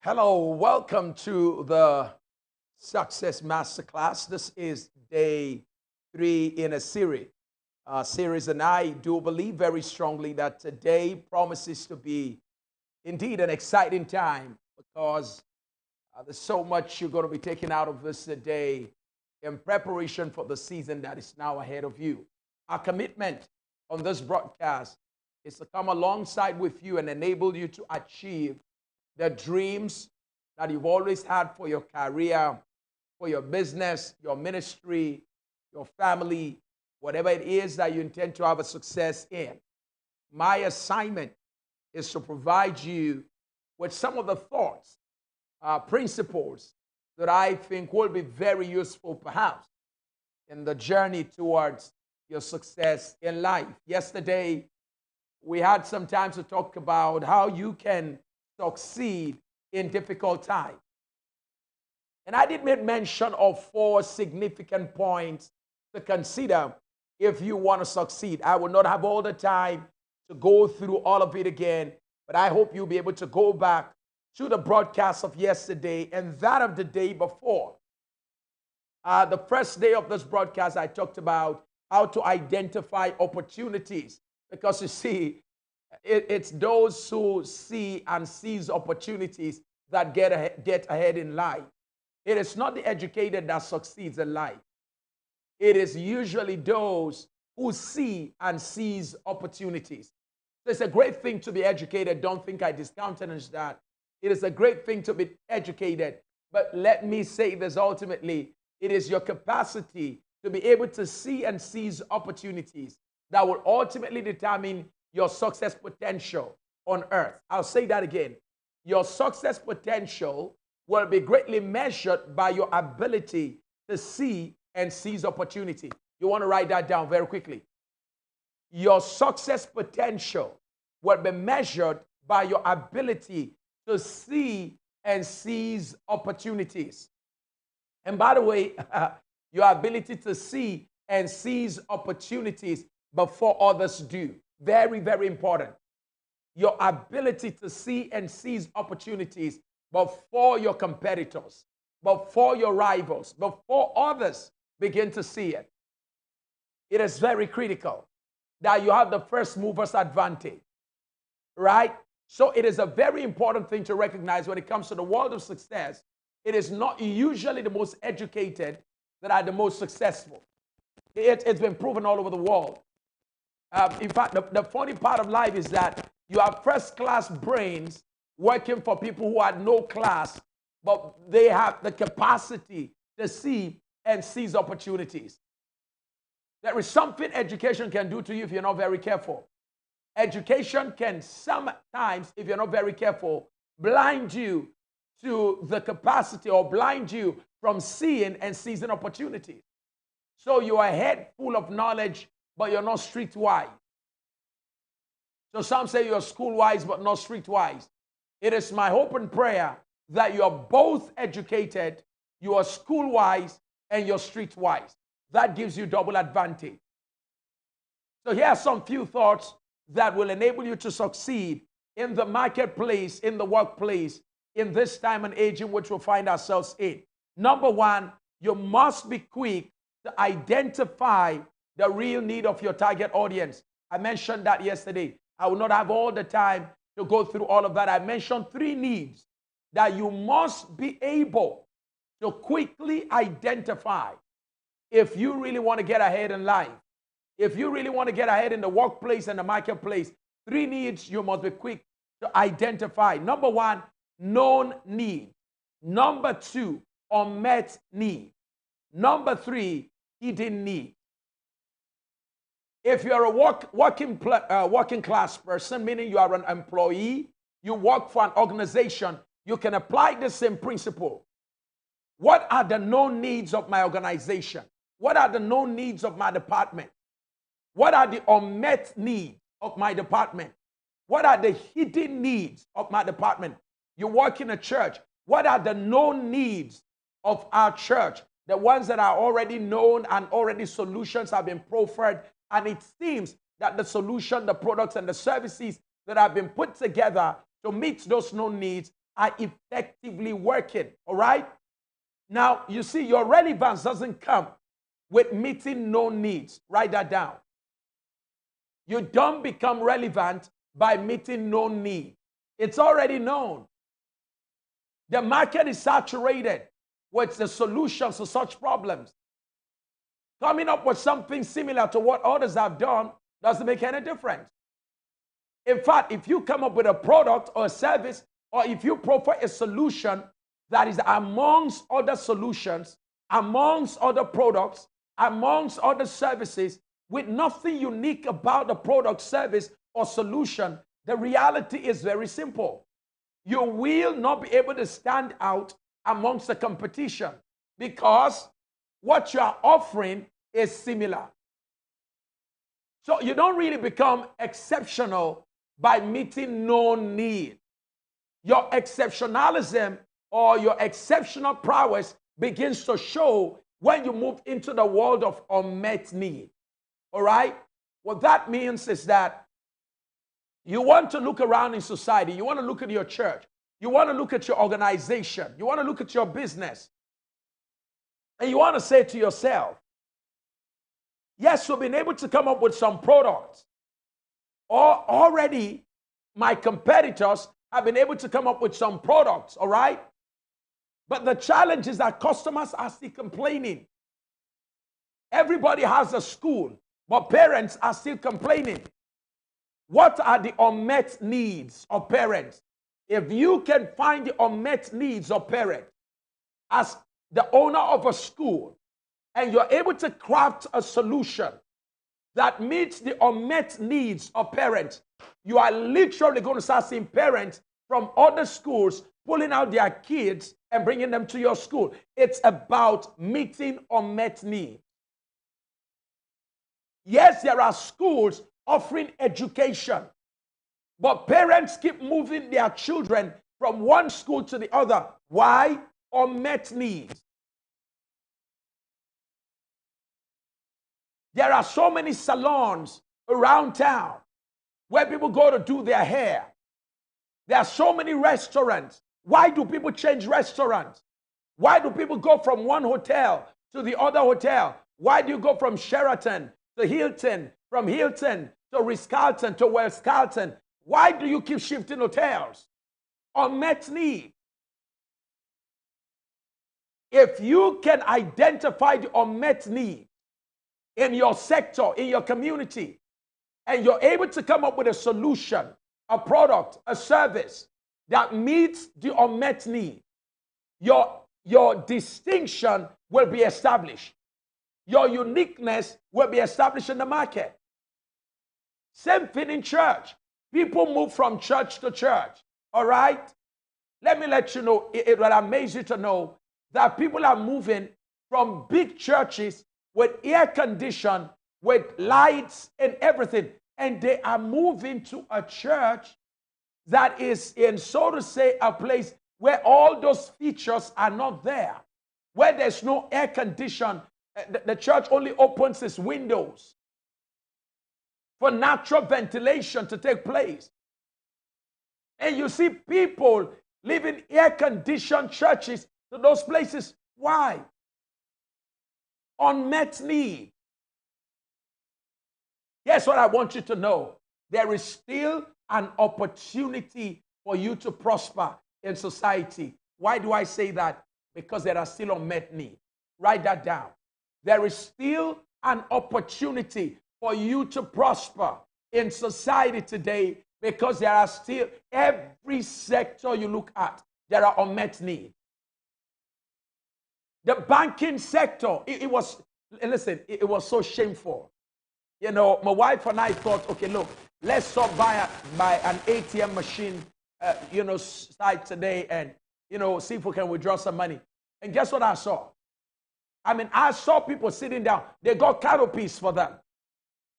Hello, welcome to the Success Masterclass. This is day 3 in a series, and I do believe very strongly that today promises to be indeed an exciting time because there's so much you're going to be taking out of this today in preparation for the season that is now ahead of you. Our commitment on this broadcast is to come alongside with you and enable you to achieve the dreams that you've always had for your career, for your business, your ministry, your family, whatever it is that you intend to have a success in. My assignment is to provide you with some of the thoughts, principles that I think will be very useful perhaps in the journey towards your success in life. Yesterday, we had some time to talk about how you can succeed in difficult times. And I did make mention of 4 significant points to consider if you want to succeed. I will not have all the time to go through all of it again, but I hope you'll be able to go back to the broadcast of yesterday and that of the day before. The first day of this broadcast, I talked about how to identify opportunities because you see, it's those who see and seize opportunities that get ahead in life. It is not the educated that succeeds in life. It is usually those who see and seize opportunities. So it's a great thing to be educated. Don't think I discountenance that. It is a great thing to be educated. But let me say this ultimately, it is your capacity to be able to see and seize opportunities that will ultimately determine your success potential on earth. I'll say that again. Your success potential will be greatly measured by your ability to see and seize opportunity. You want to write that down very quickly. Your success potential will be measured by your ability to see and seize opportunities. And by the way, your ability to see and seize opportunities before others do. Very, very important. Your ability to see and seize opportunities before your competitors, before your rivals, before others begin to see it. It is very critical that you have the first mover's advantage, right? So it is a very important thing to recognize when it comes to the world of success. It is not usually the most educated that are the most successful. It's been proven all over the world. In fact, the funny part of life is that you have first-class brains working for people who had no class, but they have the capacity to see and seize opportunities. There is something education can do to you if you're not very careful. Education can sometimes, if you're not very careful, blind you to the capacity or blind you from seeing and seizing opportunities. So you are a head full of knowledge, but you're not streetwise. So some say you're school-wise, but not streetwise. It is my hope and prayer that you are both educated, you are school-wise, and you're streetwise. That gives you double advantage. So here are some few thoughts that will enable you to succeed in the marketplace, in the workplace, in this time and age in which we find ourselves in. Number 1, you must be quick to identify the real need of your target audience. I mentioned that yesterday. I will not have all the time to go through all of that. I mentioned 3 needs that you must be able to quickly identify if you really want to get ahead in life. If you really want to get ahead in the workplace and the marketplace, 3 needs you must be quick to identify. Number 1, known need. Number 2, unmet need. Number 3, hidden need. If you're a working class person, meaning you are an employee, you work for an organization, you can apply the same principle. What are the known needs of my organization? What are the known needs of my department? What are the unmet needs of my department? What are the hidden needs of my department? You work in a church. What are the known needs of our church? The ones that are already known and already solutions have been proffered. And it seems that the solution, the products, and the services that have been put together to meet those known needs are effectively working. All right? Now, you see, your relevance doesn't come with meeting known needs. Write that down. You don't become relevant by meeting known need. It's already known. The market is saturated with the solutions to such problems. Coming up with something similar to what others have done doesn't make any difference. In fact, if you come up with a product or a service, or if you provide a solution that is amongst other solutions, amongst other products, amongst other services, with nothing unique about the product, service, or solution, the reality is very simple. You will not be able to stand out amongst the competition because what you are offering is similar. So you don't really become exceptional by meeting known need. Your exceptionalism or your exceptional prowess begins to show when you move into the world of unmet need. All right? What that means is that you want to look around in society. You want to look at your church. You want to look at your organization. You want to look at your business. And you want to say to yourself, yes, you've been able to come up with some products. Or already my competitors have been able to come up with some products, all right? But the challenge is that customers are still complaining. Everybody has a school, but parents are still complaining. What are the unmet needs of parents? If you can find the unmet needs of parents as the owner of a school, and you're able to craft a solution that meets the unmet needs of parents, you are literally going to start seeing parents from other schools pulling out their kids and bringing them to your school. It's about meeting unmet needs. Yes, there are schools offering education, but parents keep moving their children from one school to the other. Why? Unmet needs. There are so many salons around town where people go to do their hair. There are so many restaurants. Why do people change restaurants? Why do people go from one hotel to the other hotel? Why do you go from Sheraton to Hilton, from Hilton to Ritz-Carlton to Wells-Carlton? Why do you keep shifting hotels? Unmet need. If you can identify the unmet need in your sector, in your community, and you're able to come up with a solution, a product, a service that meets the unmet need, your distinction will be established. Your uniqueness will be established in the market. Same thing in church. People move from church to church. All right? Let me let you know, it will amaze you to know that people are moving from big churches with air condition, with lights and everything, and they are moving to a church that is in, so to say, a place where all those features are not there, where there's no air condition. The church only opens its windows for natural ventilation to take place. And you see people living air-conditioned churches to those places. Why? Unmet need. Here's what I want you to know. There is still an opportunity for you to prosper in society. Why do I say that? Because there are still unmet needs. Write that down. There is still an opportunity for you to prosper in society today because there are still, every sector you look at, there are unmet needs. The banking sector, it was so shameful. You know, my wife and I thought, okay, look, let's stop by an ATM machine, site today and, see if we can withdraw some money. And guess what I saw? I saw people sitting down. They got canopies for them.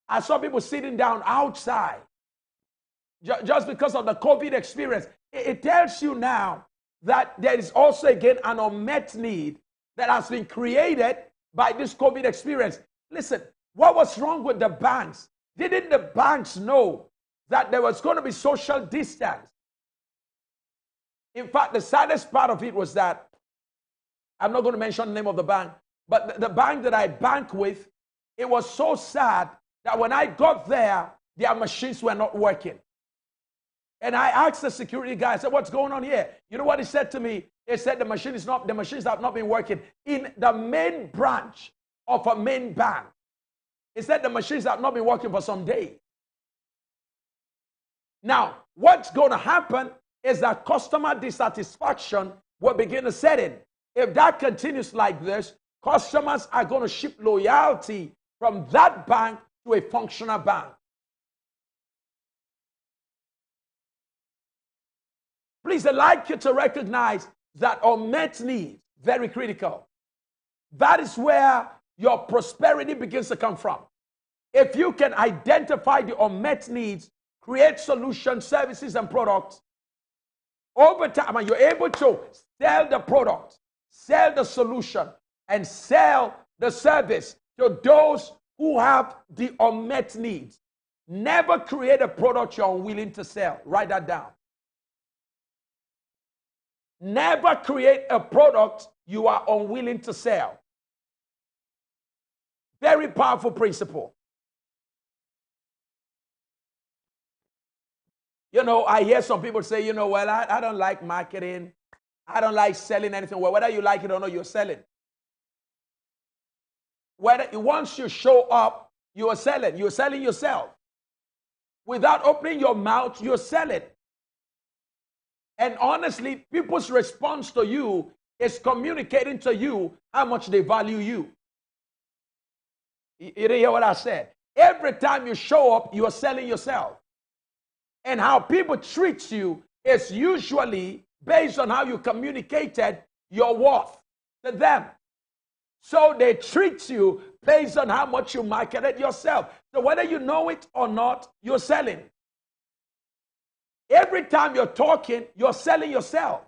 I saw people sitting down outside just because of the COVID experience. It tells you now that there is also, again, an unmet need that has been created by this COVID experience. Listen, what was wrong with the banks? Didn't the banks know that there was going to be social distance? In fact, the saddest part of it was that, I'm not going to mention the name of the bank, but the bank that I bank with, it was so sad that when I got there, their machines were not working. And I asked the security guy, I said, what's going on here? You know what he said to me? He said the machines have not been working in the main branch of a main bank. He said the machines have not been working for some days. Now, what's going to happen is that customer dissatisfaction will begin to set in. If that continues like this, customers are going to shift loyalty from that bank to a functional bank. Please, I'd like you to recognize that unmet needs, very critical. That is where your prosperity begins to come from. If you can identify the unmet needs, create solutions, services, and products, over time, and you're able to sell the product, sell the solution, and sell the service to those who have the unmet needs. Never create a product you're unwilling to sell. Write that down. Never create a product you are unwilling to sell. Very powerful principle. You know, I hear some people say, you know, well, I don't like marketing. I don't like selling anything. Well, whether you like it or not, you're selling. Once you show up, you are selling. You're selling yourself. Without opening your mouth, you're selling. And honestly, people's response to you is communicating to you how much they value you. You didn't hear what I said? Every time you show up, you are selling yourself. And how people treat you is usually based on how you communicated your worth to them. So they treat you based on how much you marketed yourself. So whether you know it or not, you're selling. Every time you're talking, you're selling yourself.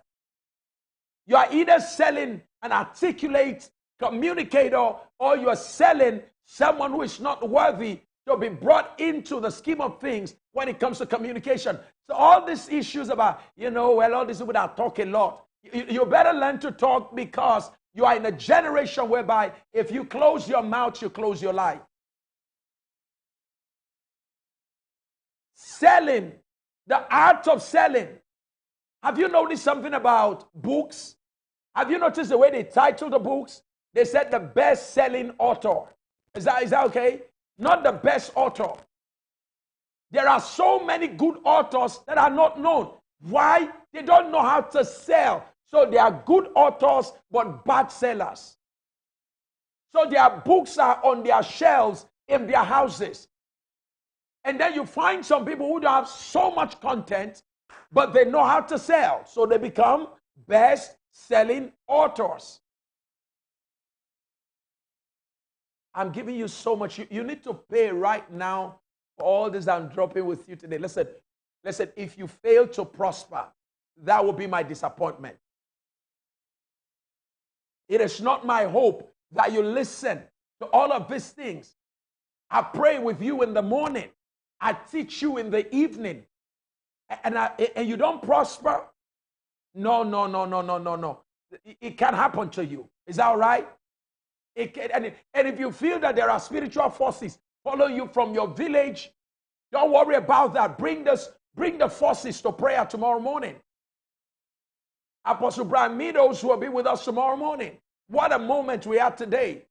You are either selling an articulate communicator or you're selling someone who is not worthy to be brought into the scheme of things when it comes to communication. So all these issues about, you know, well, all these people that talk a lot, you better learn to talk, because you are in a generation whereby if you close your mouth, you close your life. Selling, the art of selling. Have you noticed something about books? Have you noticed the way they title the books? They said the best-selling author. Is that okay? Not the best author. There are so many good authors that are not known. Why? They don't know how to sell. So they are good authors, but bad sellers. So their books are on their shelves in their houses. And then you find some people who don't have so much content, but they know how to sell. So they become best-selling authors. I'm giving you so much. You need to pay right now for all this I'm dropping with you today. Listen, if you fail to prosper, that will be my disappointment. It is not my hope that you listen to all of these things. I pray with you in the morning. I teach you in the evening. And you don't prosper? No. It can happen to you. Is that all right? And if you feel that there are spiritual forces following you from your village, don't worry about that. Bring the forces to prayer tomorrow morning. Apostle Brian Meadows will be with us tomorrow morning. What a moment we have today.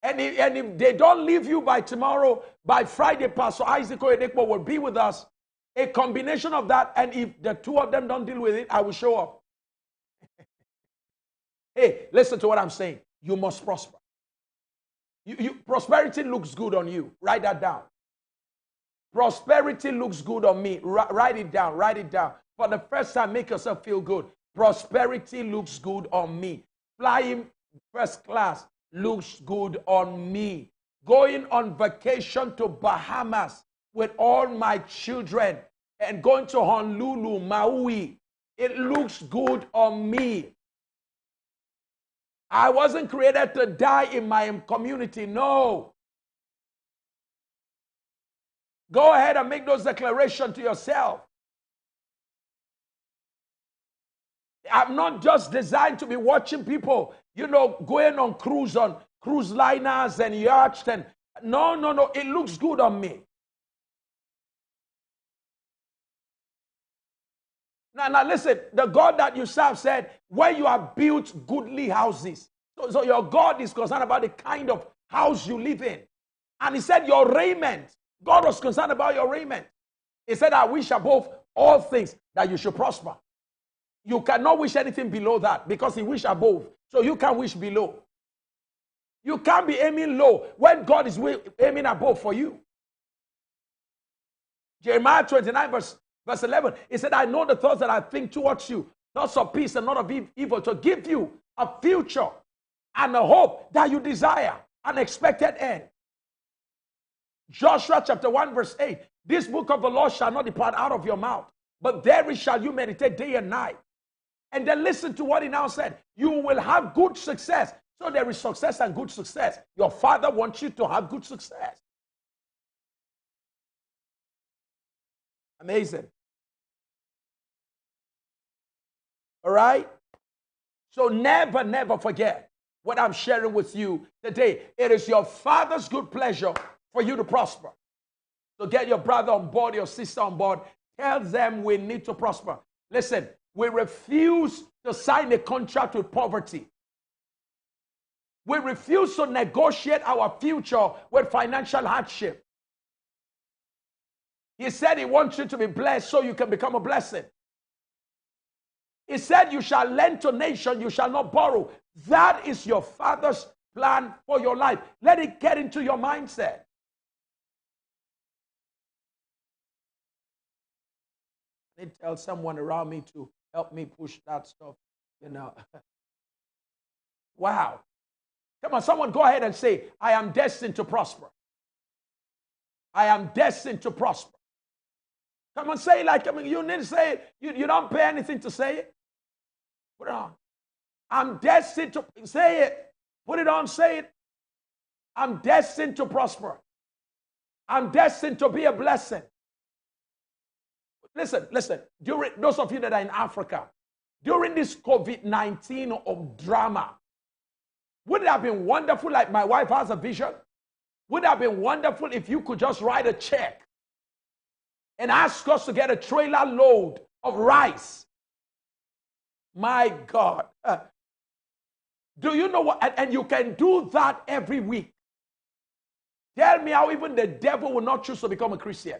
And if they don't leave you by tomorrow, by Friday, Pastor Isaac Oyedepo will be with us. A combination of that, and if the two of them don't deal with it, I will show up. Hey, listen to what I'm saying. You must prosper. Prosperity looks good on you. Write that down. Prosperity looks good on me. Write it down. Write it down. For the first time, make yourself feel good. Prosperity looks good on me. Flying first class looks good on me. Going on vacation to Bahamas with all my children and going to Honolulu, Maui, it looks good on me. I wasn't created to die in my community. No. Go ahead and make those declarations to yourself. I'm not just designed to be watching people, going on cruise liners and yachts. And no, no, no. It looks good on me. Now listen, the God that you serve said, when you have built goodly houses. So your God is concerned about the kind of house you live in. And he said, your raiment. God was concerned about your raiment. He said, I wish above all things that you should prosper. You cannot wish anything below that because he wished above. So you can't wish below. You can't be aiming low when God is aiming above for you. Jeremiah 29 verse 11, he said, I know the thoughts that I think towards you, thoughts of peace and not of evil, to give you a future and a hope that you desire, an expected end. Joshua chapter 1 verse 8, this book of the law shall not depart out of your mouth, but therein shall you meditate day and night. And then listen to what he now said. You will have good success. So there is success and good success. Your Father wants you to have good success. Amazing. All right? So never, never forget what I'm sharing with you today. It is your Father's good pleasure for you to prosper. So get your brother on board, your sister on board. Tell them we need to prosper. Listen, we refuse to sign a contract with poverty. We refuse to negotiate our future with financial hardship. He said he wants you to be blessed so you can become a blessing. He said you shall lend to nation, you shall not borrow. That is your Father's plan for your life. Let it get into your mindset. I need to tell someone around me to help me push that stuff, Wow. Come on, someone go ahead and say, I am destined to prosper. I am destined to prosper. Come on, say it you need to say it. You don't pay anything to say it. Put it on. I'm destined to say it. Put it on, say it. I'm destined to prosper. I'm destined to be a blessing. Listen. During those of you that are in Africa, during this COVID-19 of drama, would it have been wonderful, like my wife has a vision? Would it have been wonderful if you could just write a check and ask us to get a trailer load of rice? My God. Do you know what? And you can do that every week. Tell me how even the devil will not choose to become a Christian.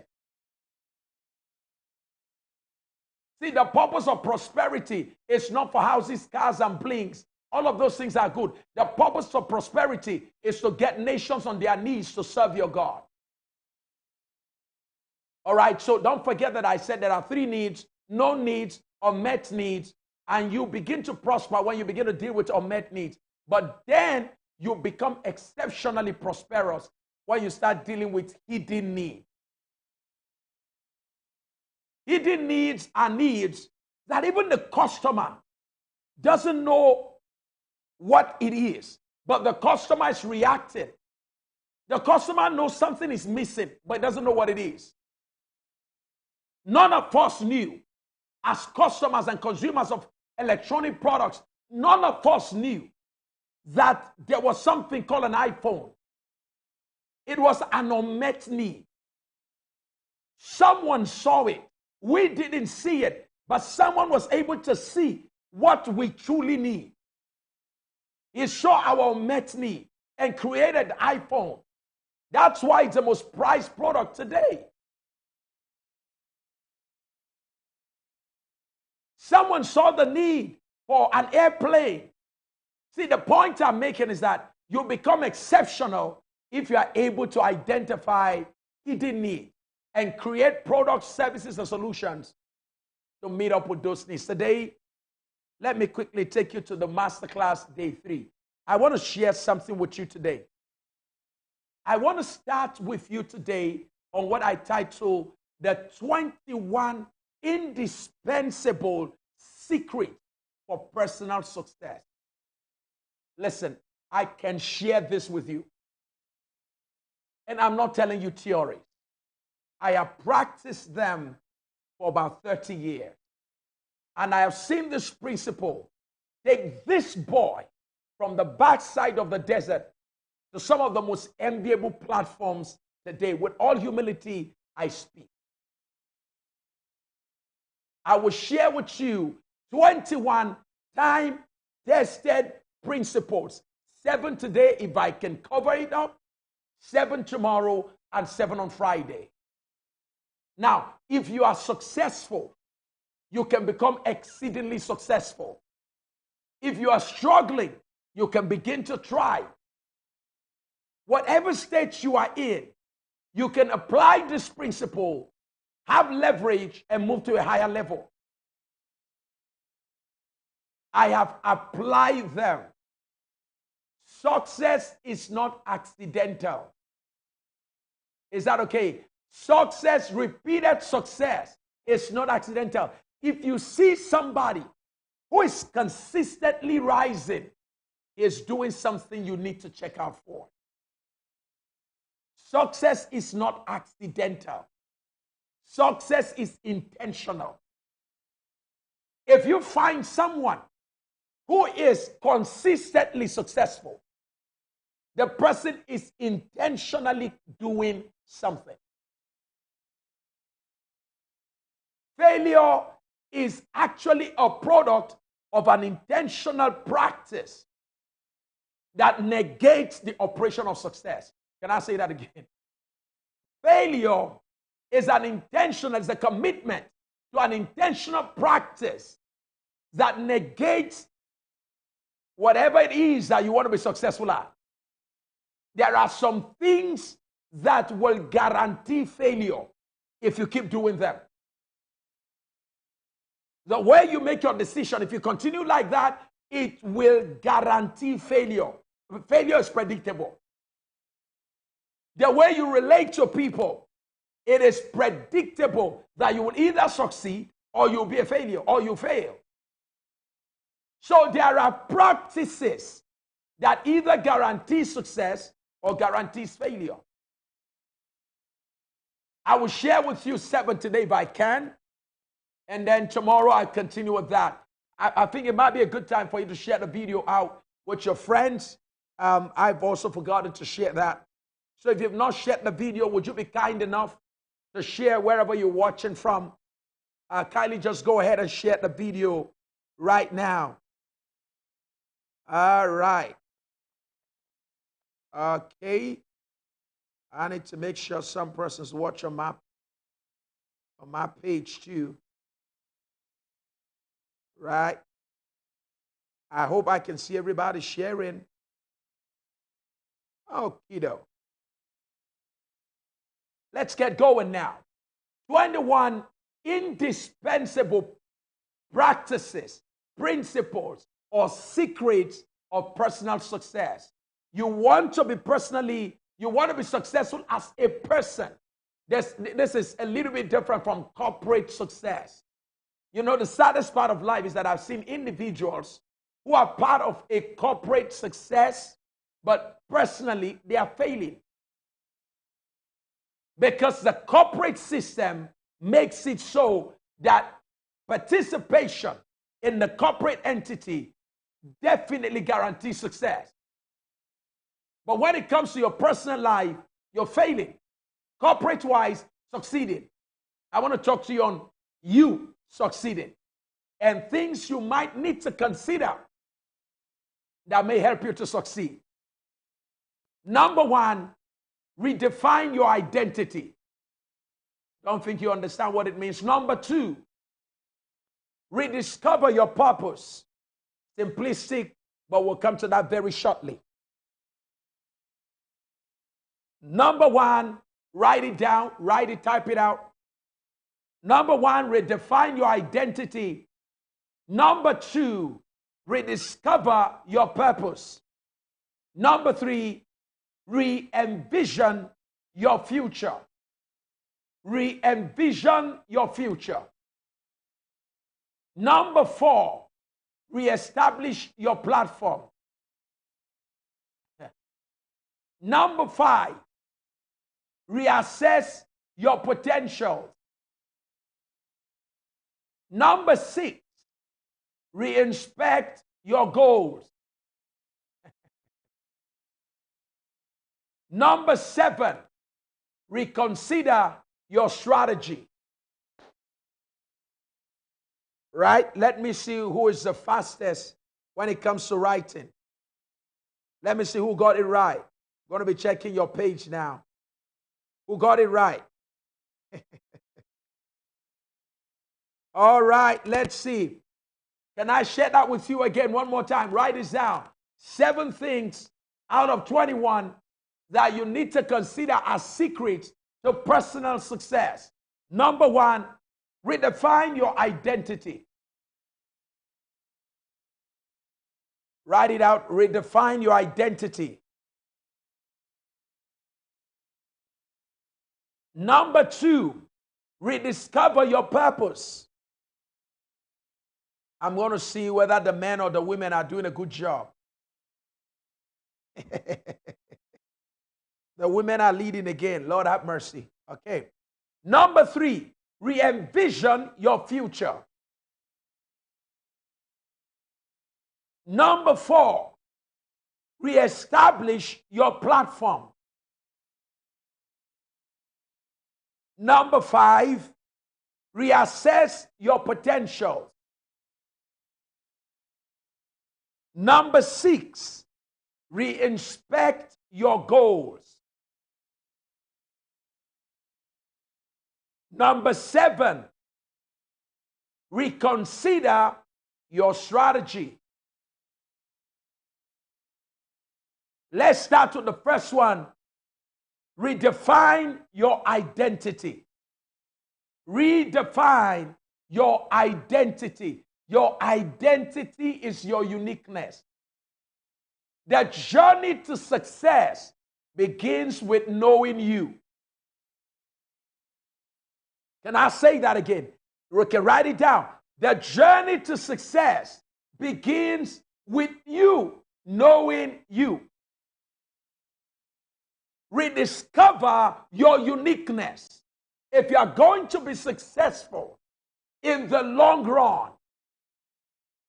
See, the purpose of prosperity is not for houses, cars, and blings. All of those things are good. The purpose of prosperity is to get nations on their knees to serve your God. All right, so don't forget that I said there are three needs: no needs, unmet needs, and you begin to prosper when you begin to deal with unmet needs. But then you become exceptionally prosperous when you start dealing with hidden needs. Hidden needs are needs that even the customer doesn't know what it is, but the customer is reacting. The customer knows something is missing, but doesn't know what it is. None of us knew, as customers and consumers of electronic products, none of us knew that there was something called an iPhone. It was an unmet need. Someone saw it. We didn't see it, but someone was able to see what we truly need. He saw our unmet need and created iPhone. That's why it's the most prized product today. Someone saw the need for an airplane. See, the point I'm making is that you become exceptional if you are able to identify hidden needs and create products, services, and solutions to meet up with those needs. Today, let me quickly take you to the Masterclass Day 3. I want to share something with you today. I want to start with you today on what I title the 21 indispensable secrets for personal success. Listen, I can share this with you. And I'm not telling you theories. I have practiced them for about 30 years. And I have seen this principle take this boy from the backside of the desert to some of the most enviable platforms today. With all humility, I speak. I will share with you 21 time-tested principles. 7 today, if I can cover it up, 7 tomorrow, and 7 on Friday. Now, if you are successful, you can become exceedingly successful. If you are struggling, you can begin to try. Whatever state you are in, you can apply this principle, have leverage, and move to a higher level. I have applied them. Success is not accidental. Is that okay? Success, repeated success, is not accidental. If you see somebody who is consistently rising, is doing something you need to check out for. Success is not accidental. Success is intentional. If you find someone who is consistently successful, the person is intentionally doing something. Failure is actually a product of an intentional practice that negates the operation of success. Can I say that again? Failure is a commitment to an intentional practice that negates whatever it is that you want to be successful at. There are some things that will guarantee failure if you keep doing them. The way you make your decision, if you continue like that, it will guarantee failure. Failure is predictable. The way you relate to people, it is predictable that you will either succeed or you'll be a failure or you fail. So there are practices that either guarantee success or guarantees failure. I will share with you 7 today if I can. And then tomorrow I continue with that. I think it might be a good time for you to share the video out with your friends. I've also forgotten to share that. So if you've not shared the video, would you be kind enough to share wherever you're watching from? Kindly just go ahead and share the video right now. All right. Okay. I need to make sure some persons watch on my page too. Right. I hope I can see everybody sharing. Oh, kiddo. Let's get going now. 21 indispensable practices, principles, or secrets of personal success. You want to be successful as a person. This is a little bit different from corporate success. You know, the saddest part of life is that I've seen individuals who are part of a corporate success, but personally, they are failing. Because the corporate system makes it so that participation in the corporate entity definitely guarantees success. But when it comes to your personal life, you're failing. Corporate-wise, succeeding. I want to talk to you on you succeeding and things you might need to consider that may help you to succeed. Number 1, redefine your identity. Don't think you understand what it means. Number 2, rediscover your purpose. Simplistic, but we'll come to that very shortly. Number 1, write it down, type it out. Number 1, redefine your identity. Number 2, rediscover your purpose. Number 3, re-envision your future. Re-envision your future. Number 4, reestablish your platform. Number 5, reassess your potential. Number 6, Reinspect your goals. Number 7, reconsider your strategy. Right? Let me see who is the fastest when it comes to writing. Let me see who got it right. I'm going to be checking your page now. Who got it right? All right, let's see. Can I share that with you again one more time? Write this down. 7 things out of 21 that you need to consider as secrets to personal success. Number 1, redefine your identity. Write it out. Redefine your identity. Number 2, rediscover your purpose. I'm going to see whether the men or the women are doing a good job. The women are leading again. Lord have mercy. Okay. Number 3, re-envision your future. Number 4, re-establish your platform. Number 5, reassess your potential. Number 6, re-inspect your goals. Number 7, reconsider your strategy. Let's start with the first one. Redefine your identity. Redefine your identity. Your identity is your uniqueness. The journey to success begins with knowing you. Can I say that again? You can write it down. The journey to success begins with you knowing you. Rediscover your uniqueness. If you are going to be successful in the long run,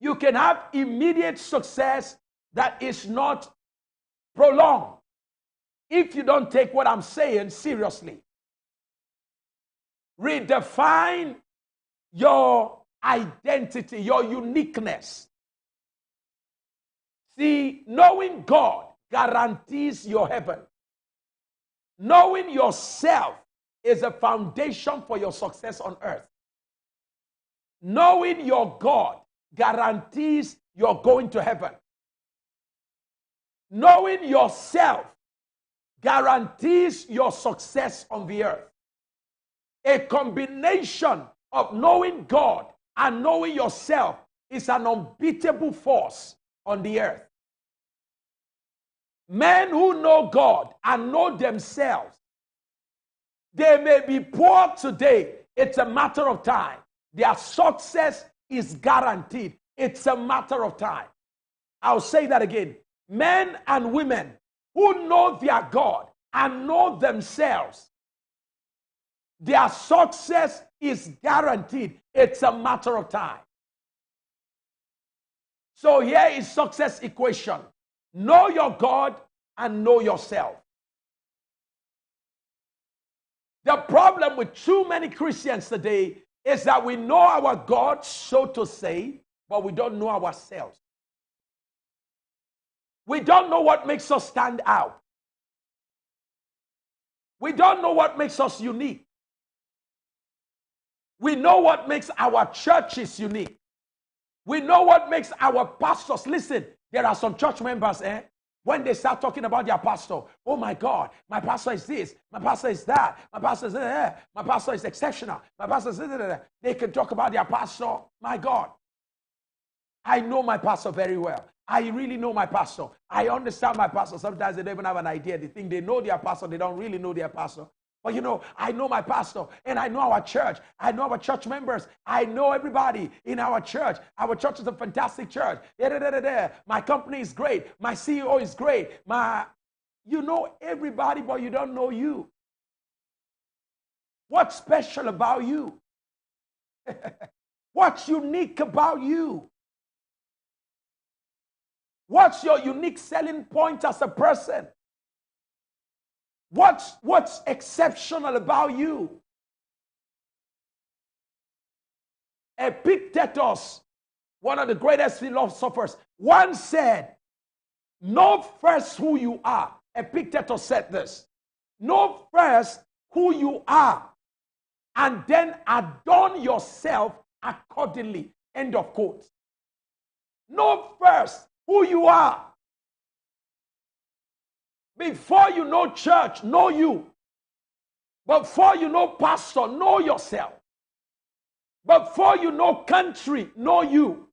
you can have immediate success that is not prolonged if you don't take what I'm saying seriously. Redefine your identity, your uniqueness. See, knowing God guarantees your heaven. Knowing yourself is a foundation for your success on earth. Knowing your God guarantees you're going to heaven. Knowing yourself guarantees your success on the earth. A combination of knowing God and knowing yourself is an unbeatable force on the earth. Men who know God and know themselves, they may be poor today. It's a matter of time. Their success is guaranteed. It's a matter of time. I'll say that again. Men and women who know their God and know themselves, their success is guaranteed. It's a matter of time. So here is success equation. Know your God and know yourself. The problem with too many Christians today is that we know our God, so to say, but we don't know ourselves. We don't know what makes us stand out. We don't know what makes us unique. We know what makes our churches unique. We know what makes our pastors. Listen, there are some church members, when they start talking about their pastor, oh my God, my pastor is this, my pastor is that, my pastor is my pastor is exceptional, my pastor is they can talk about their pastor. My God, I know my pastor very well. I really know my pastor. I understand my pastor. Sometimes they don't even have an idea. They think they know their pastor. They don't really know their pastor. But you know, I know my pastor and I know our church. I know our church members. I know everybody in our church. Our church is a fantastic church. My company is great. My CEO is great. You know everybody, but you don't know you. What's special about you? What's unique about you? What's your unique selling point as a person? What's exceptional about you? Epictetus, one of the greatest philosophers, once said, know first who you are. Epictetus said this. Know first who you are, and then adorn yourself accordingly. End of quote. Know first who you are. Before you know church, know you. Before you know pastor, know yourself. Before you know country, know you.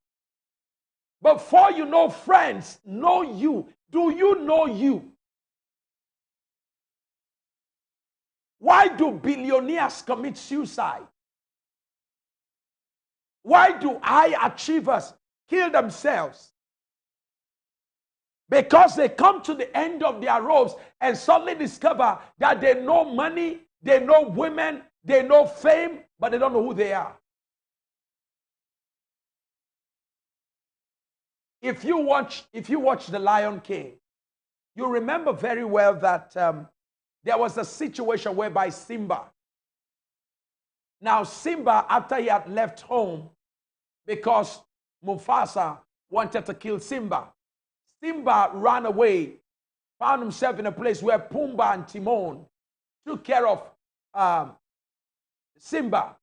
Before you know friends, know you. Do you know you? Why do billionaires commit suicide? Why do high achievers kill themselves? Because they come to the end of their ropes and suddenly discover that they know money, they know women, they know fame, but they don't know who they are. If you watch The Lion King, you remember very well that there was a situation whereby Simba. Now Simba, after he had left home, because Mufasa wanted to kill Simba, Simba ran away, found himself in a place where Pumbaa and Timon took care of Simba.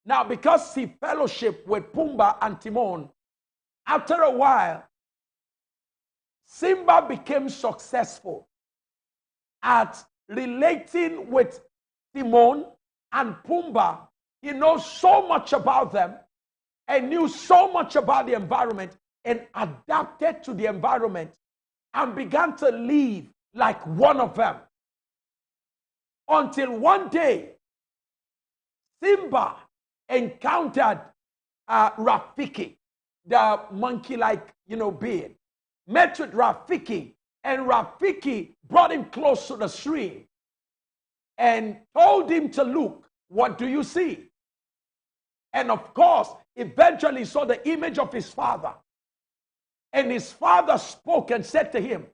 Now, because he fellowshiped with Pumbaa and Timon, after a while, Simba became successful at relating with Timon and Pumbaa. He knows so much about them and knew so much about the environment and adapted to the environment and began to live like one of them. Until one day, Simba encountered Rafiki, the monkey-like, being. Met with Rafiki, and Rafiki brought him close to the stream and told him to look. What do you see? And of course, eventually saw the image of his father. And his father spoke and said to him,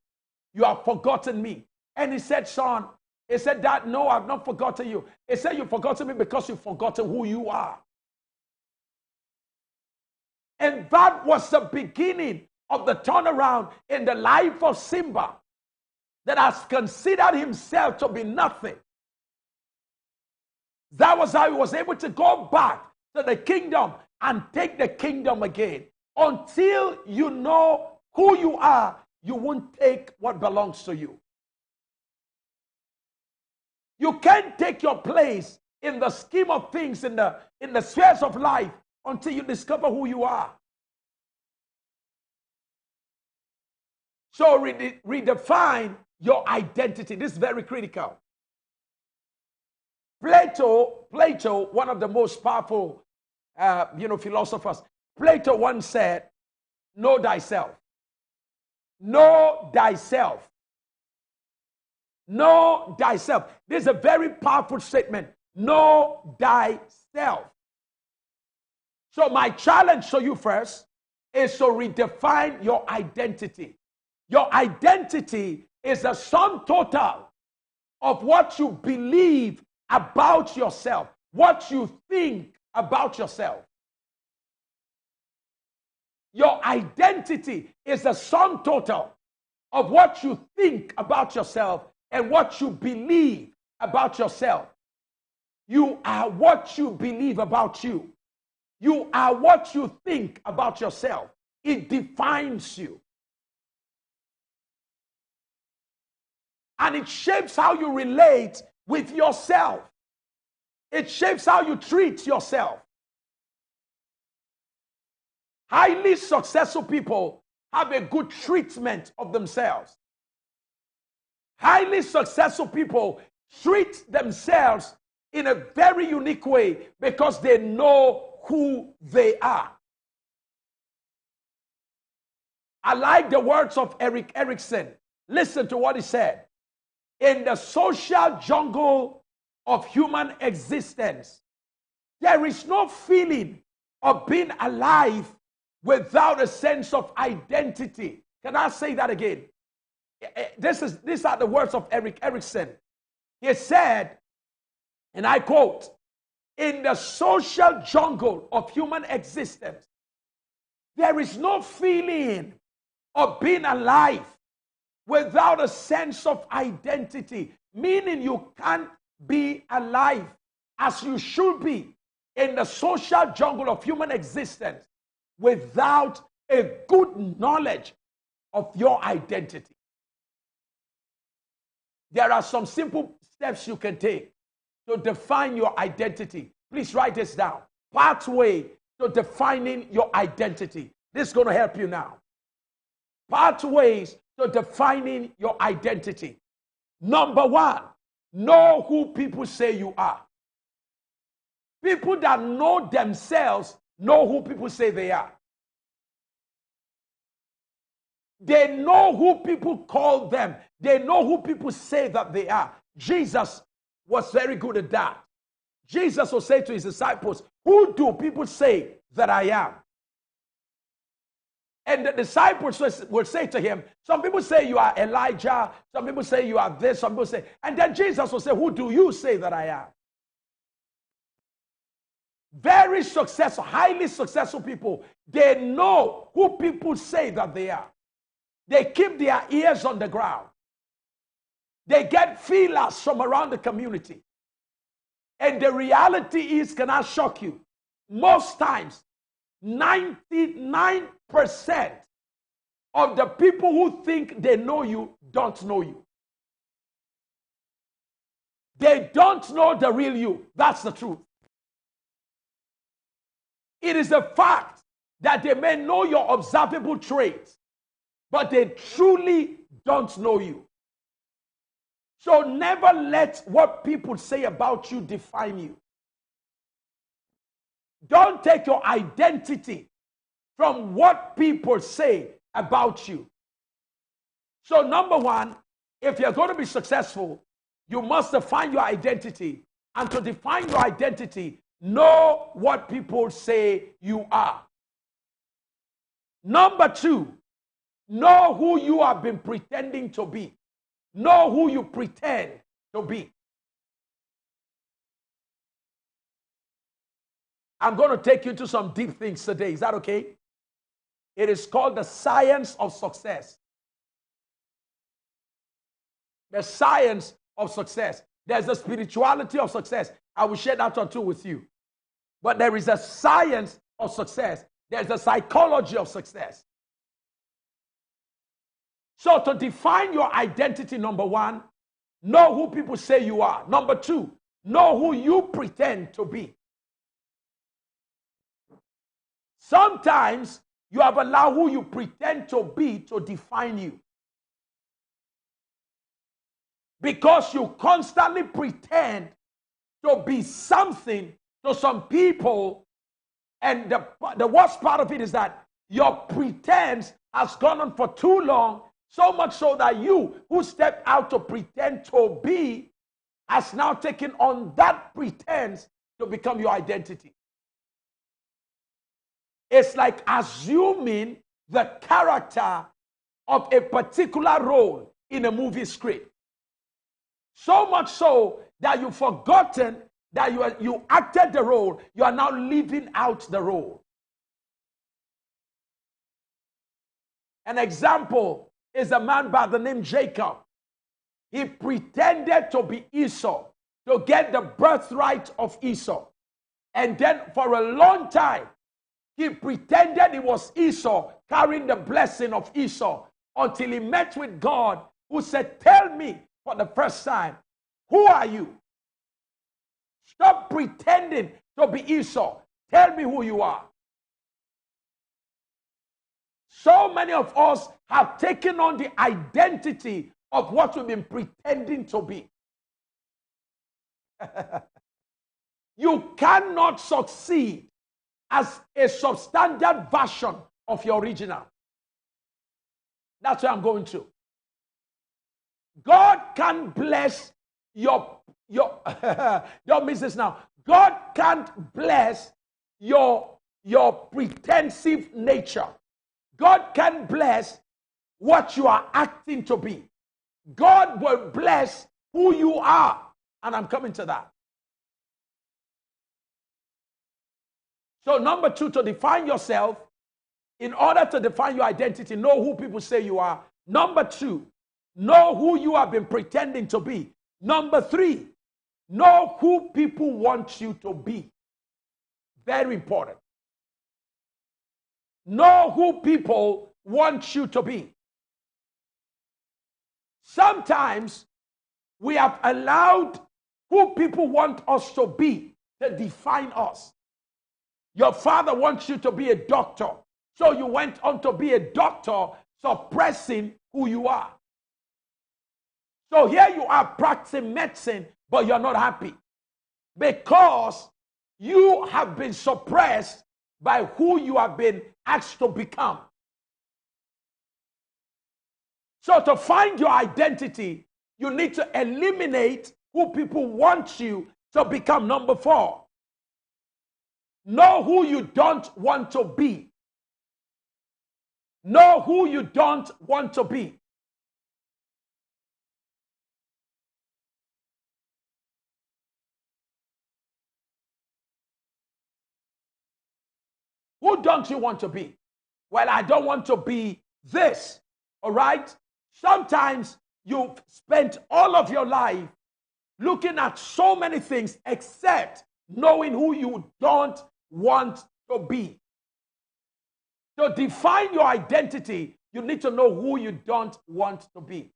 you have forgotten me. And he said, son, he said, Dad, no, I've not forgotten you. He said, you've forgotten me because you've forgotten who you are. And that was the beginning of the turnaround in the life of Simba, that has considered himself to be nothing. That was how he was able to go back to the kingdom and take the kingdom again. Until you know who you are, you won't take what belongs to you. You can't take your place in the scheme of things, in the spheres of life, until you discover who you are. So redefine your identity. This is very critical. Plato, one of the most powerful philosophers, Plato once said, know thyself. Know thyself. Know thyself. This is a very powerful statement. Know thyself. So my challenge to you first is to redefine your identity. Your identity is a sum total of what you believe about yourself, what you think about yourself. Your identity is a sum total of what you think about yourself and what you believe about yourself. You are what you believe about you. You are what you think about yourself. It defines you. And it shapes how you relate with yourself. It shapes how you treat yourself. Highly successful people have a good treatment of themselves. Highly successful people treat themselves in a very unique way because they know who they are. I like the words of Erik Erikson. Listen to what he said. In the social jungle of human existence, there is no feeling of being alive without a sense of identity. Can I say that again? These are the words of Erik Erikson. He said, and I quote, "In the social jungle of human existence, there is no feeling of being alive without a sense of identity." Meaning you can't be alive as you should be in the social jungle of human existence without a good knowledge of your identity. There are some simple steps you can take to define your identity. Please write this down. Pathway to defining your identity. This is going to help you now. Pathways to defining your identity. Number one, know who people say you are. People that know themselves know who people say they are. They know who people call them. They know who people say that they are. Jesus was very good at that. Jesus will say to his disciples, "Who do people say that I am?" And the disciples will say to him, "Some people say you are Elijah. Some people say you are this. Some people say..." And then Jesus will say, "Who do you say that I am?" Very successful, highly successful people, they know who people say that they are. They keep their ears on the ground. They get feelers from around the community. And the reality is, can I shock you? Most times, 99% of the people who think they know you don't know you. They don't know the real you. That's the truth. It is a fact that they may know your observable traits, but they truly don't know you. So never let what people say about you define you. Don't take your identity from what people say about you. So number one, if you're going to be successful, you must define your identity. And to define your identity, know what people say you are. Number two, know who you have been pretending to be. Know who you pretend to be. I'm going to take you to some deep things today. Is that okay? It is called the science of success. The science of success. There's the spirituality of success. I will share that one too with you. But there is a science of success. There's the psychology of success. So to define your identity, number one, know who people say you are. Number two, know who you pretend to be. Sometimes you have allowed who you pretend to be to define you. Because you constantly pretend to be something to some people, and the worst part of it is that your pretense has gone on for too long, so much so that you who stepped out to pretend to be has now taken on that pretense to become your identity. It's like assuming the character of a particular role in a movie script. So much so that you've forgotten that you acted the role, you are now living out the role. An example is a man by the name Jacob. He pretended to be Esau to get the birthright of Esau. And then for a long time, he pretended he was Esau, carrying the blessing of Esau, until he met with God, who said, "Tell me for the first time, who are you? Stop pretending to be Esau. Tell me who you are." So many of us have taken on the identity of what we've been pretending to be. You cannot succeed as a substandard version of your original. That's where I'm going to. God can bless your don't miss this now. God can't bless your pretensive nature. God can bless what you are acting to be. God will bless who you are. And I'm coming to that. So number 2, to define yourself, in order to define your identity, know who people say you are. Number 2, know who you have been pretending to be. Number 3, know who people want you to be. Very important. Know who people want you to be. Sometimes we have allowed who people want us to be to define us. Your father wants you to be a doctor, so you went on to be a doctor, suppressing who you are. So here you are practicing medicine, but you're not happy because you have been suppressed by who you have been asked to become. So to find your identity, you need to eliminate who people want you to become. Number 4, know who you don't want to be. Know who you don't want to be. Who don't you want to be? Well, I don't want to be this. All right? Sometimes you've spent all of your life looking at so many things except knowing who you don't want to be. To define your identity, you need to know who you don't want to be.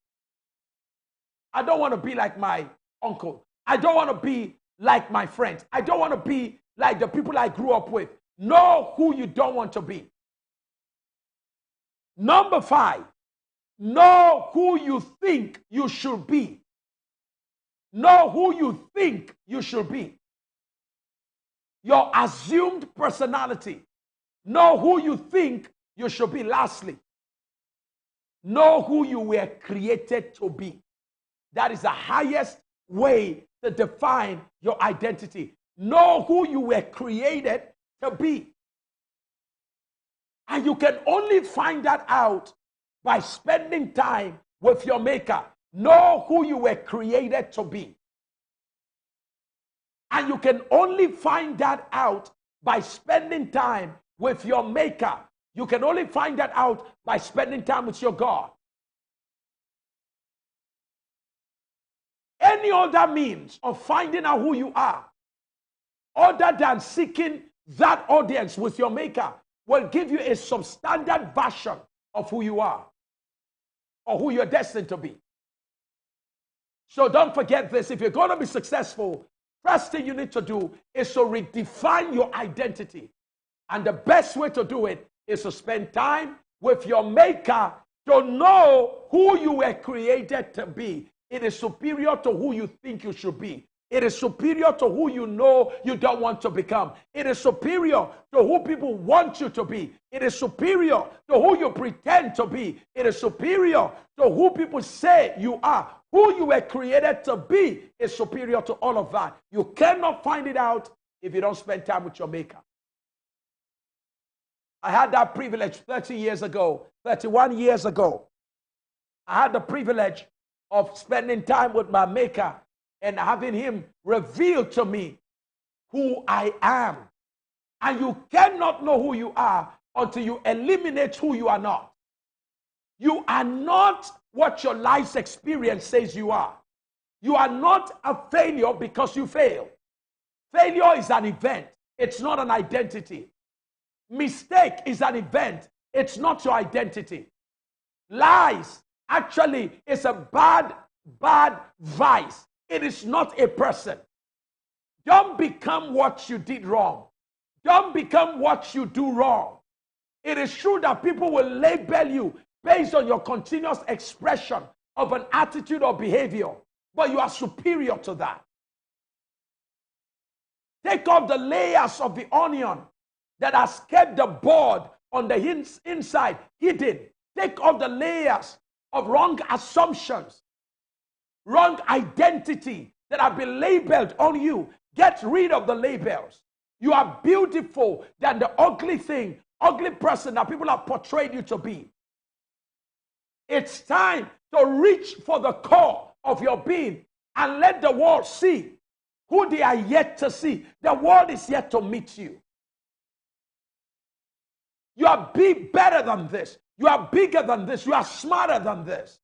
I don't want to be like my uncle. I don't want to be like my friends. I don't want to be like the people I grew up with. Know who you don't want to be. Number 5, know who you think you should be. Know who you think you should be. Your assumed personality. Know who you think you should be. Lastly, know who you were created to be. That is the highest way to define your identity. Know who you were created to be. And you can only find that out by spending time with your Maker. Know who you were created to be. And you can only find that out by spending time with your Maker. You can only find that out by spending time with your God. Any other means of finding out who you are, other than seeking that audience with your Maker, will give you a substandard version of who you are or who you're destined to be. So don't forget this. If you're going to be successful, first thing you need to do is to redefine your identity. And the best way to do it is to spend time with your Maker to know who you were created to be. It is superior to who you think you should be. It is superior to who you know you don't want to become. It is superior to who people want you to be. It is superior to who you pretend to be. It is superior to who people say you are. Who you were created to be is superior to all of that. You cannot find it out if you don't spend time with your Maker. I had that privilege 30 years ago, 31 years ago. I had the privilege of spending time with my Maker and having him reveal to me who I am. And you cannot know who you are until you eliminate who you are not. You are not what your life's experience says you are. You are not a failure because you fail. Failure is an event. It's not an identity. Mistake is an event. It's not your identity. Lies actually is a bad vice. It is not a person. Don't become what you did wrong. Don't become what you do wrong. It is true that people will label you based on your continuous expression of an attitude or behavior, but you are superior to that. Take off the layers of the onion that has kept the board on the inside hidden. Take off the layers of wrong assumptions, wrong identity that have been labeled on you. Get rid of the labels. You are beautiful than the ugly thing, ugly person that people have portrayed you to be. It's time to reach for the core of your being and let the world see who they are yet to see. The world is yet to meet you. You are better than this. You are bigger than this. You are smarter than this.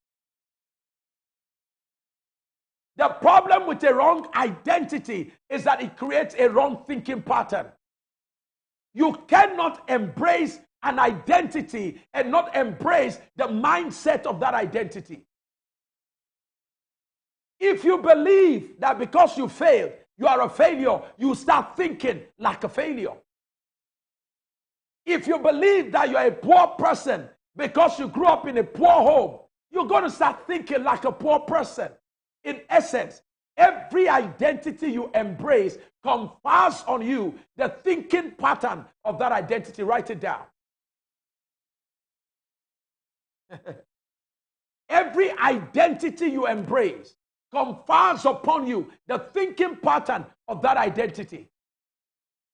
The problem with a wrong identity is that it creates a wrong thinking pattern. You cannot embrace an identity and not embrace the mindset of that identity. If you believe that because you failed, you are a failure, you start thinking like a failure. If you believe that you're a poor person because you grew up in a poor home, you're going to start thinking like a poor person. In essence, every identity you embrace confers on you the thinking pattern of that identity. Write it down. Every identity you embrace confers upon you the thinking pattern of that identity.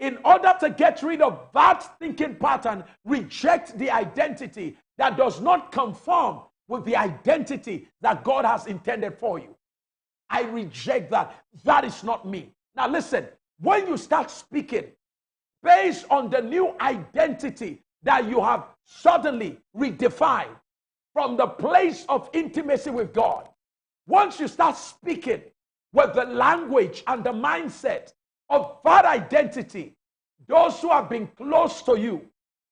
In order to get rid of that thinking pattern, reject the identity that does not conform with the identity that God has intended for you. I reject that. That is not me. Now listen, when you start speaking based on the new identity that you have suddenly redefined from the place of intimacy with God, once you start speaking with the language and the mindset of that identity, those who have been close to you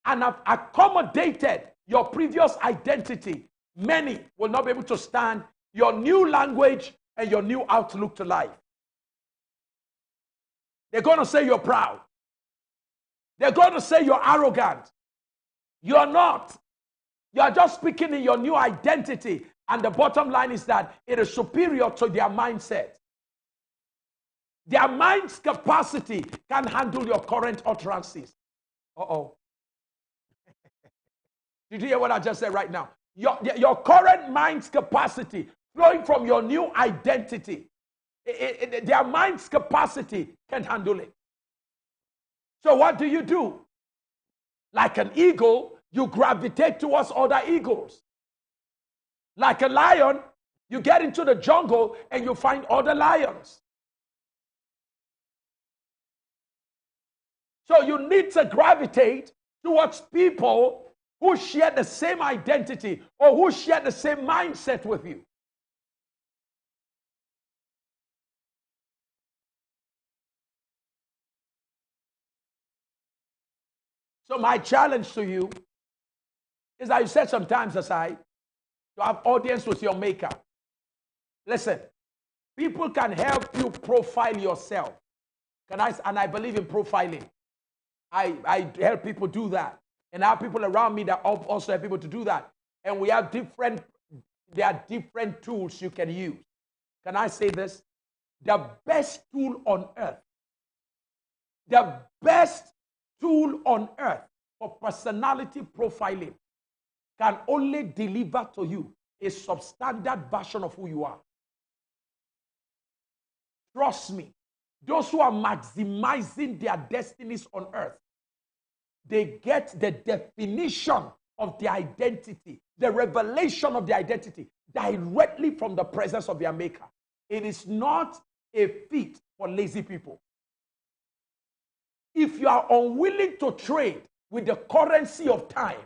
and have accommodated your previous identity, many will not be able to stand your new language and your new outlook to life. They're going to say you're proud. They're going to say you're arrogant. You're not. You're just speaking in your new identity. And the bottom line is that it is superior to their mindset. Their mind's capacity can handle your current utterances. Uh-oh. Did you hear what I just said right now? Your current mind's capacity flowing from your new identity, their mind's capacity can handle it. So what do? Like an eagle, you gravitate towards other eagles. Like a lion, you get into the jungle and you find other lions. So you need to gravitate towards people who share the same identity or who share the same mindset with you. So my challenge to you is that you set some time aside to have audience with your maker. Listen, people can help you profile yourself. And I believe in profiling. I help people do that. And I have people around me that also help people to do that. And there are different tools you can use. Can I say this? The best tool on earth for personality profiling can only deliver to you a substandard version of who you are. Trust me, those who are maximizing their destinies on earth, they get the definition of their identity, the revelation of their identity directly from the presence of their maker. It is not a feat for lazy people. If you are unwilling to trade with the currency of time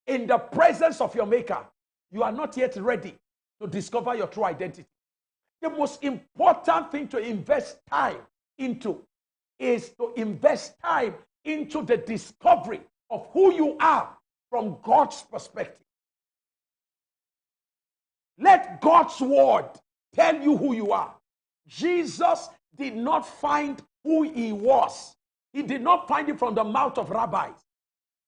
in the presence of your maker, you are not yet ready to discover your true identity. The most important thing to invest time into is to invest time into the discovery of who you are from God's perspective. Let God's word tell you who you are. Jesus did not find who he was. He did not find it from the mouth of rabbis.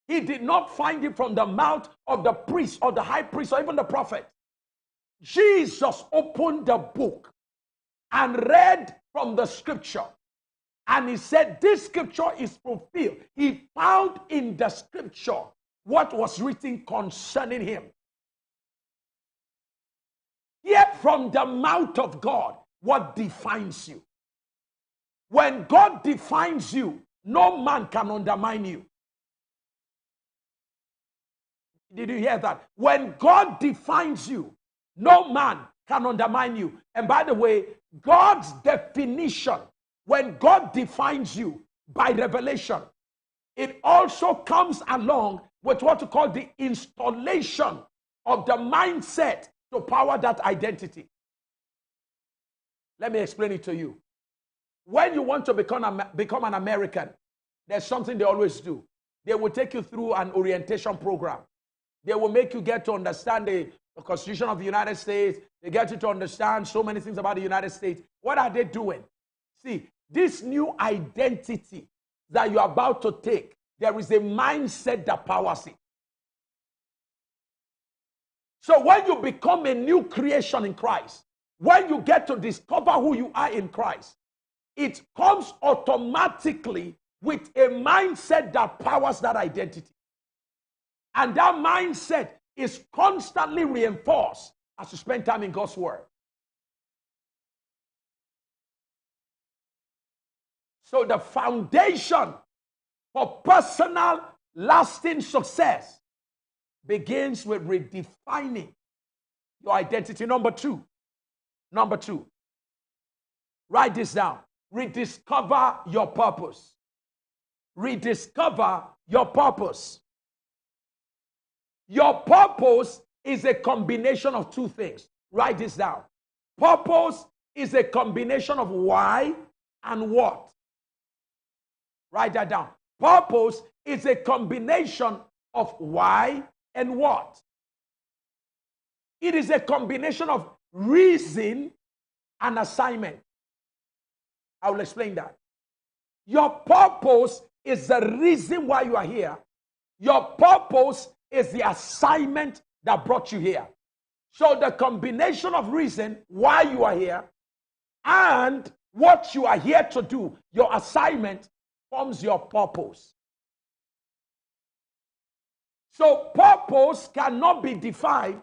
He did not find it from the mouth of the priest or the high priest or even the prophet. Jesus opened the book and read from the scripture. And he said, this scripture is fulfilled. He found in the scripture what was written concerning him. Hear from the mouth of God what defines you. When God defines you, no man can undermine you. Did you hear that? When God defines you, no man can undermine you. And by the way, God's definition, when God defines you by revelation, it also comes along with what we call the installation of the mindset to power that identity. Let me explain it to you. When you want to become an American, there's something they always do. They will take you through an orientation program. They will make you get to understand the Constitution of the United States. They get you to understand so many things about the United States. What are they doing? See, this new identity that you're about to take, there is a mindset that powers it. So when you become a new creation in Christ, when you get to discover who you are in Christ, it comes automatically with a mindset that powers that identity. And that mindset is constantly reinforced as you spend time in God's Word. So the foundation for personal, lasting success begins with redefining your identity. Number two, write this down. Rediscover your purpose. Rediscover your purpose. Your purpose is a combination of two things. Write this down. Purpose is a combination of why and what. Write that down. Purpose is a combination of why and what. It is a combination of reason and assignment. I will explain that. Your purpose is the reason why you are here. Your purpose is the assignment that brought you here. So the combination of reason why you are here and what you are here to do, your assignment, forms your purpose. So purpose cannot be defined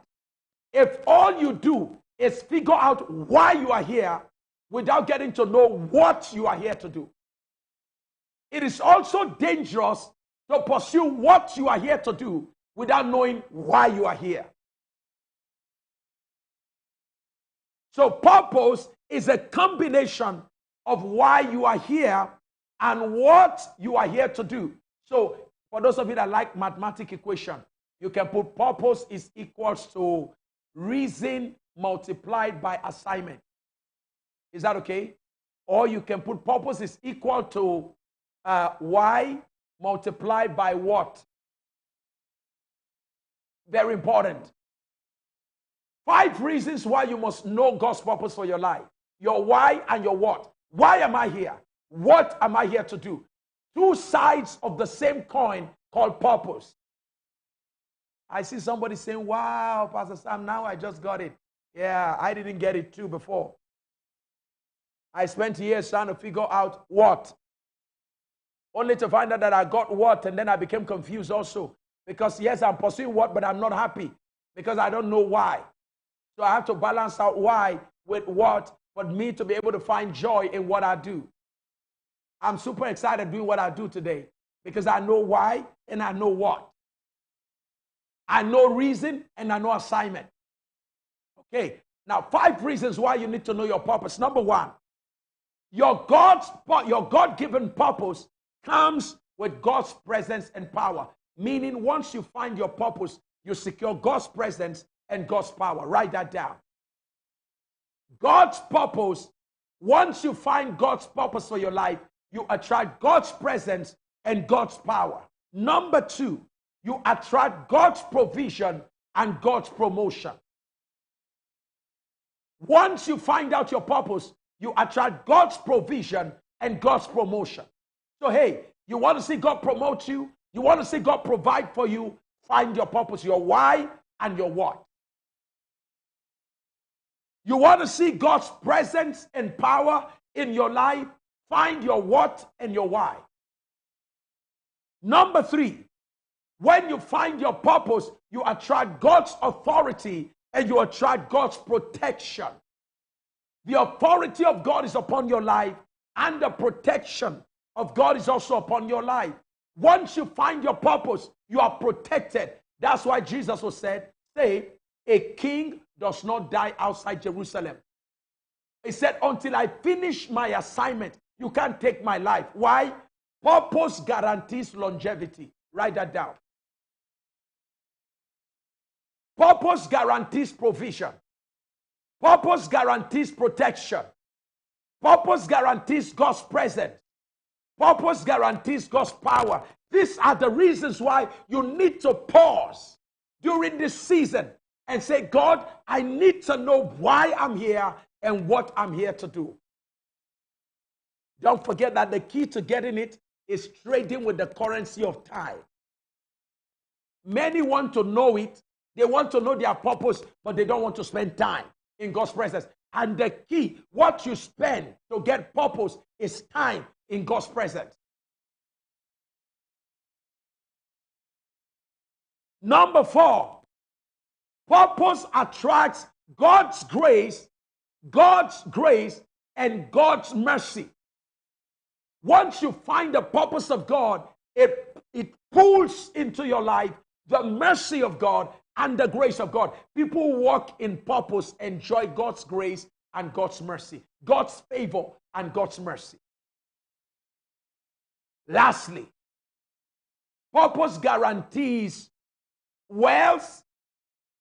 if all you do is figure out why you are here without getting to know what you are here to do. It is also dangerous to pursue what you are here to do without knowing why you are here. So purpose is a combination of why you are here and what you are here to do. So for those of you that like mathematical equation, you can put purpose is equals to reason multiplied by assignment. Is that okay? Or you can put purpose is equal to why multiplied by what. Very important. 5 reasons why you must know God's purpose for your life. Your why and your what. Why am I here? What am I here to do? 2 sides of the same coin called purpose. I see somebody saying, wow, Pastor Sam, now I just got it. Yeah, I didn't get it too before. I spent years trying to figure out what. Only to find out that I got what, and then I became confused also. Because yes, I'm pursuing what, but I'm not happy because I don't know why. So I have to balance out why with what for me to be able to find joy in what I do. I'm super excited doing what I do today because I know why and I know what. I know reason and I know assignment. Okay, now 5 reasons why you need to know your purpose. Number 1, your God-given purpose comes with God's presence and power. Meaning once you find your purpose, you secure God's presence and God's power. Write that down. God's purpose, once you find God's purpose for your life, you attract God's presence and God's power. Number 2, you attract God's provision and God's promotion. Once you find out your purpose, you attract God's provision and God's promotion. So hey, you want to see God promote you? You want to see God provide for you? Find your purpose, your why and your what. You want to see God's presence and power in your life? Find your what and your why. Number 3, when you find your purpose, you attract God's authority and you attract God's protection. The authority of God is upon your life and the protection of God is also upon your life. Once you find your purpose, you are protected. That's why Jesus was say, a king does not die outside Jerusalem. He said, until I finish my assignment, you can't take my life. Why? Purpose guarantees longevity. Write that down. Purpose guarantees provision. Purpose guarantees protection. Purpose guarantees God's presence. Purpose guarantees God's power. These are the reasons why you need to pause during this season and say, God, I need to know why I'm here and what I'm here to do. Don't forget that the key to getting it is trading with the currency of time. Many want to know it. They want to know their purpose, but they don't want to spend time in God's presence. And the key, what you spend to get purpose, is time in God's presence. Number 4, purpose attracts God's grace, and God's mercy. Once you find the purpose of God, it pulls into your life the mercy of God and the grace of God. People who walk in purpose enjoy God's grace and God's mercy, God's favor and God's mercy. Lastly, purpose guarantees wealth,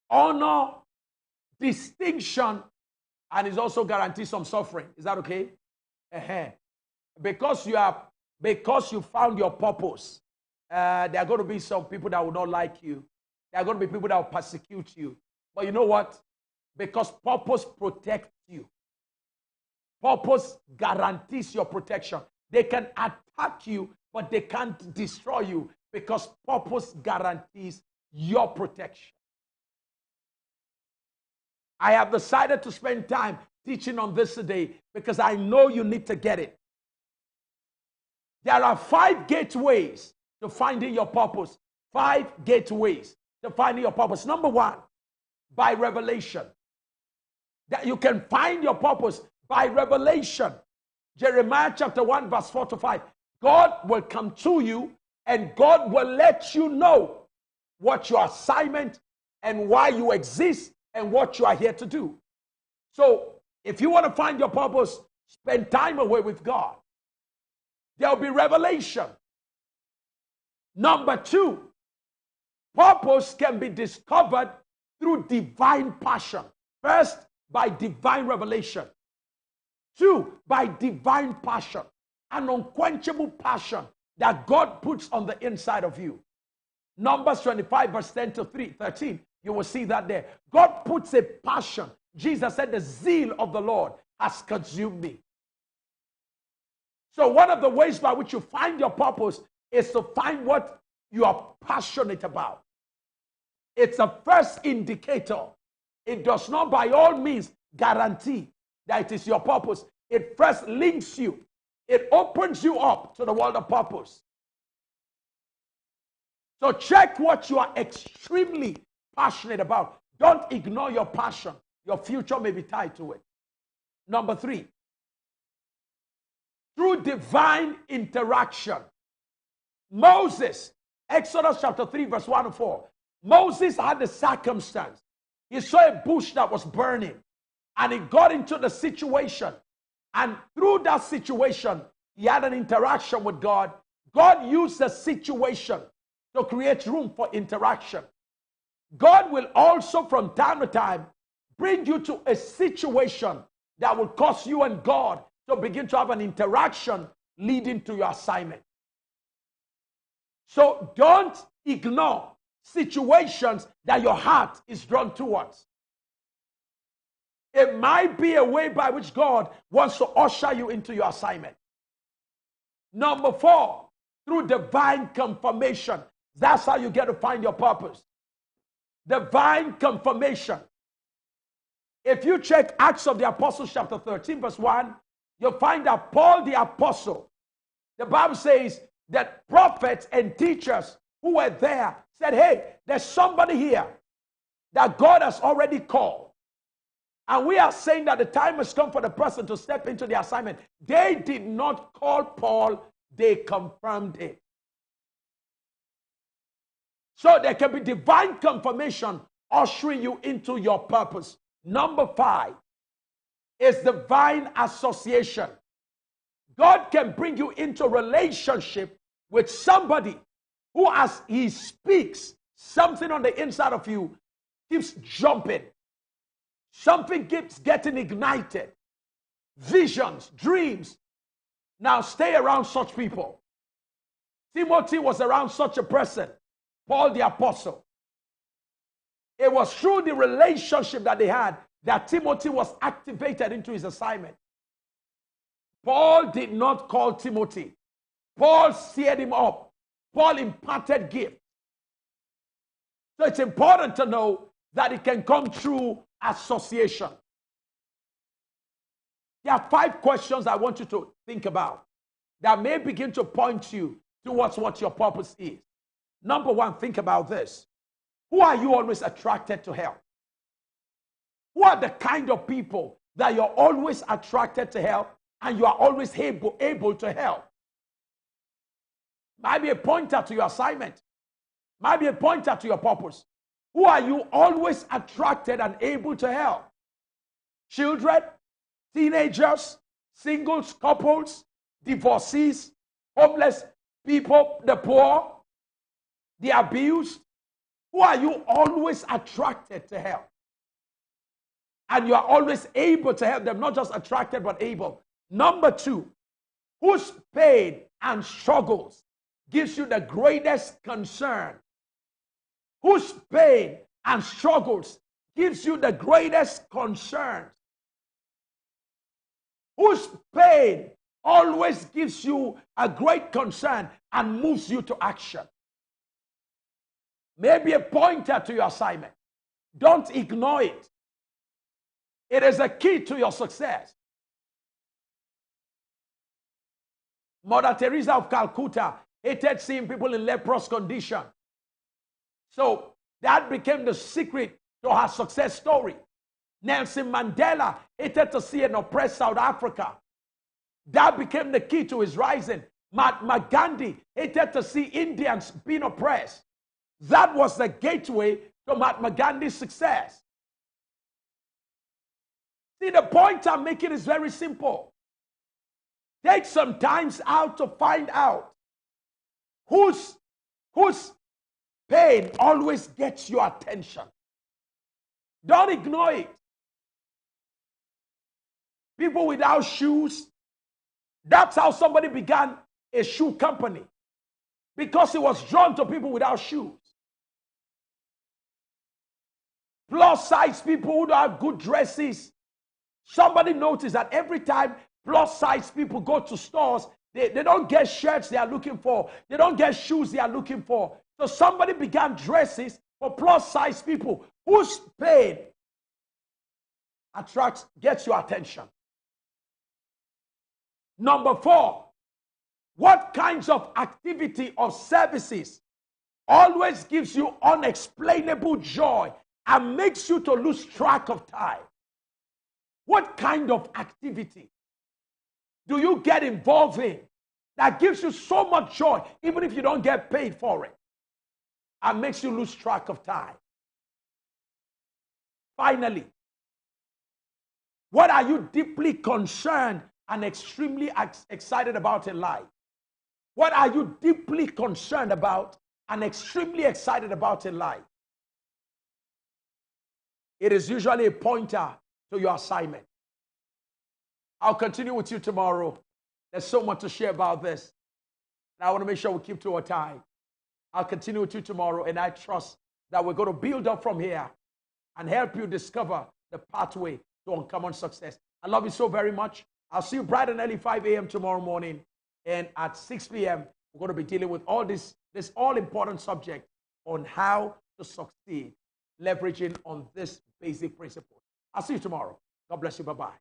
honor, distinction, and it also guarantees some suffering. Is that okay? Because you found your purpose, there are going to be some people that will not like you. There are going to be people that will persecute you. But you know what? Because purpose protects you. Purpose guarantees your protection. They can attack you, but they can't destroy you because purpose guarantees your protection. I have decided to spend time teaching on this today because I know you need to get it. There are 5 gateways to finding your purpose. 5 gateways to finding your purpose. Number 1, by revelation. That you can find your purpose by revelation. Jeremiah chapter 1 verse 4 to 5. God will come to you and God will let you know what your assignment and why you exist and what you are here to do. So if you want to find your purpose, spend time away with God. There will be revelation. Number 2, purpose can be discovered through divine passion. First, by divine revelation. 2, by divine passion. An unquenchable passion that God puts on the inside of you. Numbers 25 verse 10 to 13. You will see that there. God puts a passion. Jesus said, the zeal of the Lord has consumed me. So one of the ways by which you find your purpose is to find what you are passionate about. It's a first indicator. It does not by all means guarantee that it is your purpose. It first links you. It opens you up to the world of purpose. So check what you are extremely passionate about. Don't ignore your passion. Your future may be tied to it. Number 3, through divine interaction. Moses, Exodus chapter 3 verse 1 to 4. Moses had a circumstance. He saw a bush that was burning and he got into the situation. And through that situation, he had an interaction with God. God used the situation to create room for interaction. God will also from time to time bring you to a situation that will cause you and God to begin to have an interaction leading to your assignment. So don't ignore situations that your heart is drawn towards. It might be a way by which God wants to usher you into your assignment. Number 4, through divine confirmation. That's how you get to find your purpose. Divine confirmation. If you check Acts of the Apostles chapter 13 verse 1, you'll find that Paul the Apostle, the Bible says that prophets and teachers who were there said, hey, there's somebody here that God has already called. And we are saying that the time has come for the person to step into the assignment. They did not call Paul, they confirmed it. So there can be divine confirmation ushering you into your purpose. Number 5 is divine association. God can bring you into a relationship with somebody who, as he speaks, something on the inside of you keeps jumping. Something keeps getting ignited. Visions, dreams. Now stay around such people. Timothy was around such a person. Paul the apostle. It was through the relationship that they had that Timothy was activated into his assignment. Paul did not call Timothy. Paul stirred him up. Paul imparted gifts. So it's important to know that it can come through association. There are 5 questions I want you to think about that may begin to point you towards what your purpose is. Number 1, think about this. Who are you always attracted to help? Who are the kind of people that you're always attracted to help and you are always able to help? Might be a pointer to your assignment. Might be a pointer to your purpose. Who are you always attracted and able to help? Children, teenagers, singles, couples, divorcees, homeless people, the poor, the abused. Who are you always attracted to help? And you are always able to help them, not just attracted, but able. Number 2, whose pain and struggles gives you the greatest concern? Whose pain and struggles gives you the greatest concern? Whose pain always gives you a great concern and moves you to action? Maybe a pointer to your assignment. Don't ignore it. It is a key to your success. Mother Teresa of Calcutta hated seeing people in leprous condition. So that became the secret to her success story. Nelson Mandela hated to see an oppressed South Africa. That became the key to his rising. Mahatma Gandhi hated to see Indians being oppressed. That was the gateway to Mahatma Gandhi's success. See, the point I'm making is very simple. Take some time out to find out whose pain always gets your attention. Don't ignore it. People without shoes. That's how somebody began a shoe company. Because he was drawn to people without shoes. Plus size people who don't have good dresses. Somebody noticed that every time plus size people go to stores, they don't get shirts they are looking for. They don't get shoes they are looking for. So somebody began dresses for plus size people whose pain gets your attention. Number 4, what kinds of activity or services always gives you unexplainable joy and makes you to lose track of time? What kind of activity do you get involved in that gives you so much joy, even if you don't get paid for it, and makes you lose track of time? Finally, what are you deeply concerned and extremely excited about in life? What are you deeply concerned about and extremely excited about in life? It is usually a pointer to your assignment. I'll continue with you tomorrow. There's so much to share about this. And I want to make sure we keep to our time. I'll continue with you tomorrow, and I trust that we're going to build up from here and help you discover the pathway to uncommon success. I love you so very much. I'll see you bright and early 5 a.m. tomorrow morning. And at 6 p.m., we're going to be dealing with all this all-important subject on how to succeed, leveraging on this basic principle. I'll see you tomorrow. God bless you. Bye-bye.